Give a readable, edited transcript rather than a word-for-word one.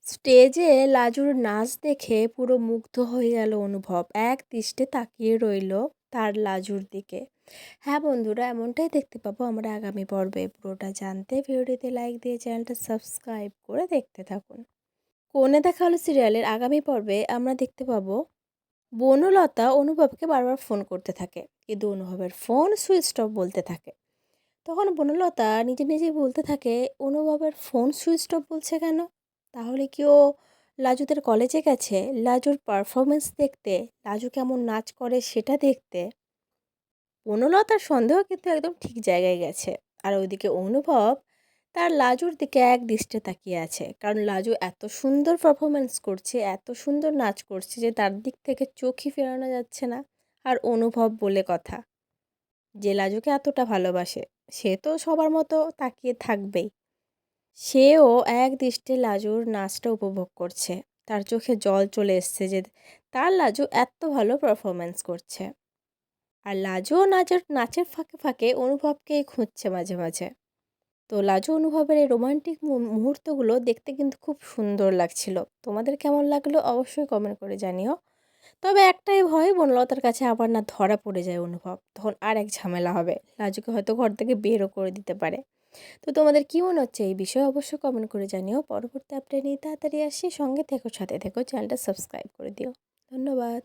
স্টেজে লাজুর নাচ দেখে পুরো মুগ্ধ হয়ে গেল অনুভব। এক দৃষ্টে তাকিয়ে রইল তার লাজুর দিকে। হ্যাঁ বন্ধুরা, এমনটাই দেখতে পাবো আমরা আগামী পর্বে। পুরোটা জানতে ভিডিওটিতে লাইক দিয়ে চ্যানেলটা সাবস্ক্রাইব করে দেখতে থাকুন। কনে দেখা হলো সিরিয়ালের আগামী পর্বে আমরা দেখতে পাবো বনলতা অনুভবকে বারবার ফোন করতে থাকে, কিন্তু অনুভবের ফোন সুইচ অফ বলতে থাকে। তখন বনলতা নিজে নিজেই বলতে থাকে, অনুভবের ফোন সুইচ অফ বলছে কেন? তাহলে কি ও লাজুদের কলেজে গেছে লাজুর পারফরমেন্স দেখতে, লাজু কেমন নাচ করে সেটা দেখতে? বনলতার সন্দেহ কিন্তু একদম ঠিক জায়গায় গেছে। আর ওইদিকে অনুভব তার লাজুর দিকে এক দৃষ্টে তাকিয়ে আছে, কারণ লাজু এত সুন্দর পারফরমেন্স করছে, এত সুন্দর নাচ করছে যে তার দিক থেকে চোখই ফেরানো যাচ্ছে না। আর অনুভব বলে কথা, যে লাজুকে এতটা ভালোবাসে, সে তো সবার মতো তাকিয়ে থাকবেই। সেও এক দৃষ্টে লাজুর নাচটা উপভোগ করছে। তার চোখে জল চলে এসছে যে তার লাজু এত ভালো পারফরমেন্স করছে। আর লাজুও নাচের নাচের ফাঁকে ফাঁকে অনুভবকেই খুঁজছে মাঝে মাঝে। তো লাজু অনুভবের এই রোমান্টিক মুহূর্তগুলো দেখতে কিন্তু খুব সুন্দর লাগছিল। তোমাদের কেমন লাগলো অবশ্যই কমেন্ট করে জানিও। তবে একটাই ভয়, বনলতার কাছে আবার না ধরা পড়ে যায় অনুভব, তখন আর এক ঝামেলা হবে, লাজুকে হয়তো ঘর থেকে বেরও করে দিতে পারে। তো তোমাদের কী মনে হচ্ছে এই বিষয়ে অবশ্যই কমেন্ট করে জানিও। পরবর্তী আপডেট নিয়ে তাড়াতাড়ি আসি, সঙ্গে থেকো, সাথে থেকো, চ্যানেলটা সাবস্ক্রাইব করে দিও। ধন্যবাদ।